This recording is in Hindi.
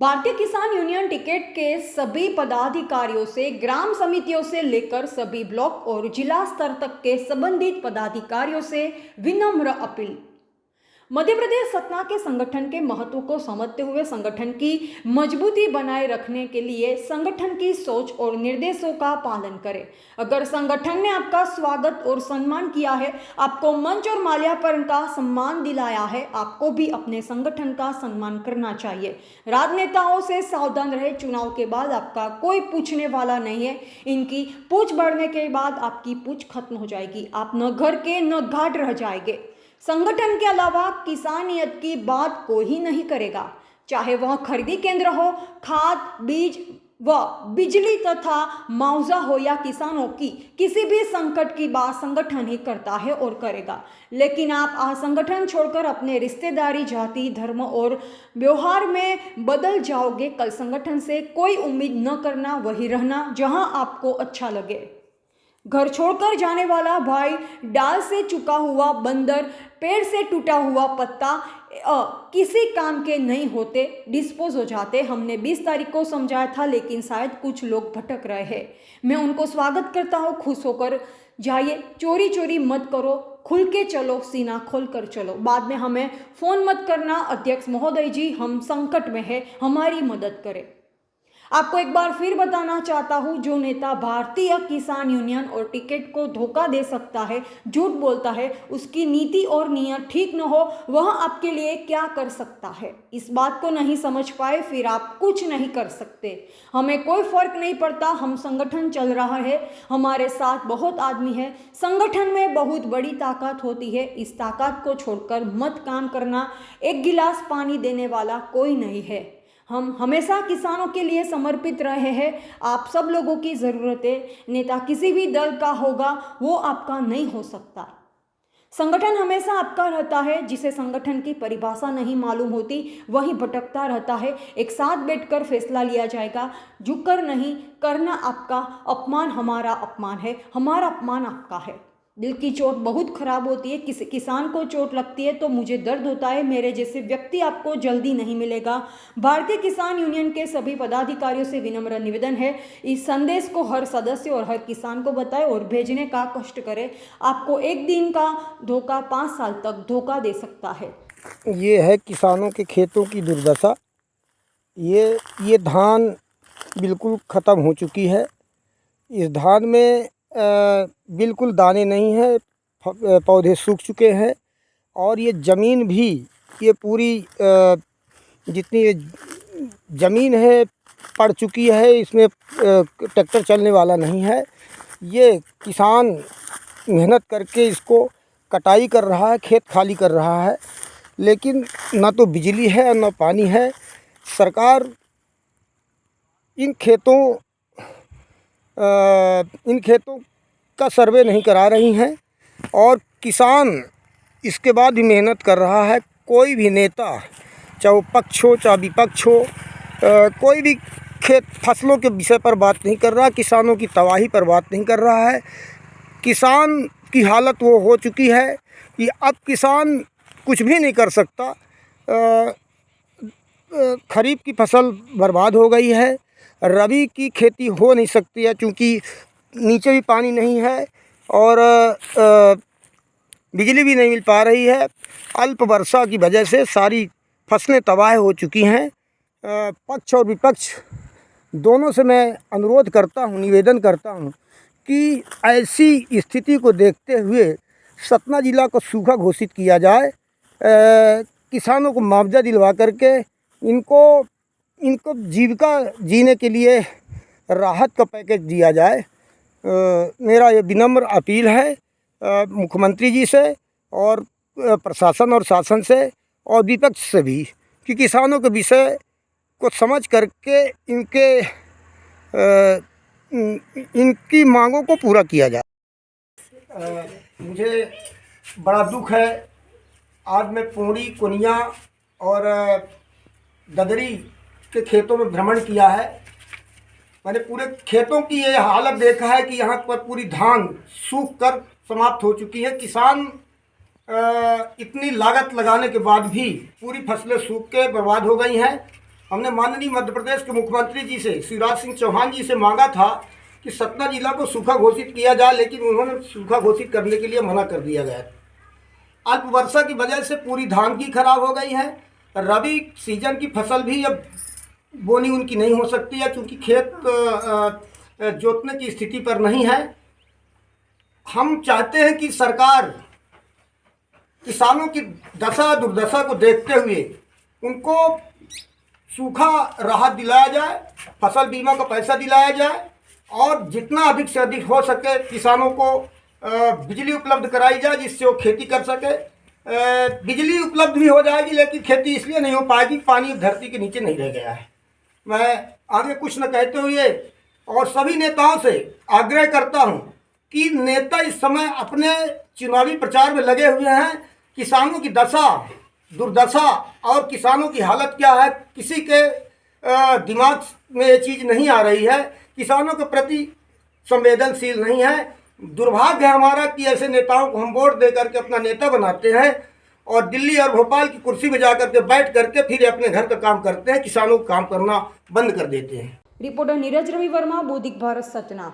भारतीय किसान यूनियन टिकैत के सभी पदाधिकारियों से, ग्राम समितियों से लेकर सभी ब्लॉक और जिला स्तर तक के संबंधित पदाधिकारियों से विनम्र अपील। मध्य प्रदेश सतना के संगठन के महत्व को समझते हुए संगठन की मजबूती बनाए रखने के लिए संगठन की सोच और निर्देशों का पालन करें। अगर संगठन ने आपका स्वागत और सम्मान किया है, आपको मंच और माल्यार्पण का सम्मान दिलाया है, आपको भी अपने संगठन का सम्मान करना चाहिए। राजनेताओं से सावधान रहे। चुनाव के बाद आपका कोई पूछने वाला नहीं है। इनकी पूछ बढ़ने के बाद आपकी पूछ खत्म हो जाएगी। आप न घर के न घाट रह जाएंगे। संगठन के अलावा किसानियत की बात कोई ही नहीं करेगा, चाहे वह खरीदी केंद्र हो, खाद, बीज व बिजली तथा मुआवजा हो या किसानों की किसी भी संकट की बात संगठन ही करता है और करेगा। लेकिन आप आज संगठन छोड़कर अपने रिश्तेदारी, जाति, धर्म और व्यवहार में बदल जाओगे। कल संगठन से कोई उम्मीद न करना, वही रहना जहां आपको अच्छा लगे। घर छोड़कर जाने वाला भाई डाल से चुका हुआ बंदर, पेड़ से टूटा हुआ पत्ता किसी काम के नहीं होते, डिस्पोज हो जाते। हमने 20 तारीख को समझाया था, लेकिन शायद कुछ लोग भटक रहे हैं। मैं उनको स्वागत करता हूँ। खुश होकर जाइए, चोरी चोरी मत करो, खुल के चलो, सीना खोल कर चलो। बाद में हमें फ़ोन मत करना, अध्यक्ष महोदय जी हम संकट में है, हमारी मदद करें। आपको एक बार फिर बताना चाहता हूं, जो नेता भारतीय किसान यूनियन और टिकैत को धोखा दे सकता है, झूठ बोलता है, उसकी नीति और नियत ठीक न हो, वह आपके लिए क्या कर सकता है, इस बात को नहीं समझ पाए, फिर आप कुछ नहीं कर सकते। हमें कोई फर्क नहीं पड़ता, हम संगठन चल रहा है, हमारे साथ बहुत आदमी है। संगठन में बहुत बड़ी ताकत होती है, इस ताकत को छोड़कर मत काम करना। एक गिलास पानी देने वाला कोई नहीं है। हम हमेशा किसानों के लिए समर्पित रहे हैं। आप सब लोगों की ज़रूरत है। नेता किसी भी दल का होगा, वो आपका नहीं हो सकता। संगठन हमेशा आपका रहता है। जिसे संगठन की परिभाषा नहीं मालूम होती, वही भटकता रहता है। एक साथ बैठकर फैसला लिया जाएगा, झुककर नहीं। करना आपका अपमान हमारा अपमान है, हमारा अपमान आपका है। दिल की चोट बहुत खराब होती है। किसी किसान को चोट लगती है तो मुझे दर्द होता है। मेरे जैसे व्यक्ति आपको जल्दी नहीं मिलेगा। भारतीय किसान यूनियन के सभी पदाधिकारियों से विनम्र निवेदन है, इस संदेश को हर सदस्य और हर किसान को बताएं और भेजने का कष्ट करें। आपको एक दिन का धोखा 5 साल तक धोखा दे सकता है। ये है किसानों के खेतों की दुर्दशा। ये धान बिल्कुल ख़त्म हो चुकी है। इस धान में बिल्कुल दाने नहीं हैं, पौधे सूख चुके हैं। और ये ज़मीन भी, ये पूरी जितनी ये ज़मीन है पड़ चुकी है, इसमें ट्रैक्टर चलने वाला नहीं है। ये किसान मेहनत करके इसको कटाई कर रहा है, खेत खाली कर रहा है, लेकिन ना तो बिजली है और ना पानी है। सरकार इन खेतों का सर्वे नहीं करा रही हैं और किसान इसके बाद भी मेहनत कर रहा है। कोई भी नेता, चाहे वो पक्ष हो चाहे विपक्ष हो, कोई भी फसलों के विषय पर बात नहीं कर रहा, किसानों की तबाही पर बात नहीं कर रहा है। किसान की हालत वो हो चुकी है कि अब किसान कुछ भी नहीं कर सकता। खरीफ की फसल बर्बाद हो गई है, रबी की खेती हो नहीं सकती है क्योंकि नीचे भी पानी नहीं है और बिजली भी नहीं मिल पा रही है। अल्प वर्षा की वजह से सारी फसलें तबाह हो चुकी हैं। पक्ष और विपक्ष दोनों से मैं अनुरोध करता हूँ, निवेदन करता हूँ कि ऐसी स्थिति को देखते हुए सतना ज़िला को सूखा घोषित किया जाए। किसानों को मुआवजा दिलवा करके इनको जीविका जीने के लिए राहत का पैकेज दिया जाए। मेरा ये विनम्र अपील है मुख्यमंत्री जी से और प्रशासन और शासन से और विपक्ष से भी कि किसानों के विषय को समझ करके इनकी मांगों को पूरा किया जाए। मुझे बड़ा दुख है, आज मैं पौड़ी, कुनिया और ददरी के खेतों में भ्रमण किया है। मैंने पूरे खेतों की ये हालत देखा है कि यहाँ पर पूरी धान सूख कर समाप्त हो चुकी है। किसान इतनी लागत लगाने के बाद भी पूरी फसलें सूख के बर्बाद हो गई हैं। हमने माननीय मध्य प्रदेश के मुख्यमंत्री जी से शिवराज सिंह चौहान जी से मांगा था कि सतना जिला को सूखा घोषित किया जाए, लेकिन उन्होंने सूखा घोषित करने के लिए मना कर दिया गया। अल्प वर्षा की वजह से पूरी धान की खराब हो गई है। रबी सीजन की फसल भी अब बोनी उनकी नहीं हो सकती है, क्योंकि खेत जोतने की स्थिति पर नहीं है। हम चाहते हैं कि सरकार किसानों की दशा दुर्दशा को देखते हुए उनको सूखा राहत दिलाया जाए, फसल बीमा का पैसा दिलाया जाए और जितना अधिक से अधिक हो सके किसानों को बिजली उपलब्ध कराई जाए, जिससे वो खेती कर सके। बिजली उपलब्ध भी हो जाएगी, लेकिन खेती इसलिए नहीं हो पाएगी, पानी धरती के नीचे नहीं रह गया है। मैं आगे कुछ न कहते हुए और सभी नेताओं से आग्रह करता हूं कि नेता इस समय अपने चुनावी प्रचार में लगे हुए हैं। किसानों की दशा दुर्दशा और किसानों की हालत क्या है, किसी के दिमाग में ये चीज़ नहीं आ रही है। किसानों के प्रति संवेदनशील नहीं है। दुर्भाग्य है हमारा कि ऐसे नेताओं को हम वोट दे करके अपना नेता बनाते हैं और दिल्ली और भोपाल की कुर्सी में जा करके बैठ करके फिर अपने घर का काम करते हैं, किसानों को काम करना बंद कर देते हैं। रिपोर्टर नीरज रवि वर्मा, बौद्धिक भारत, सतना।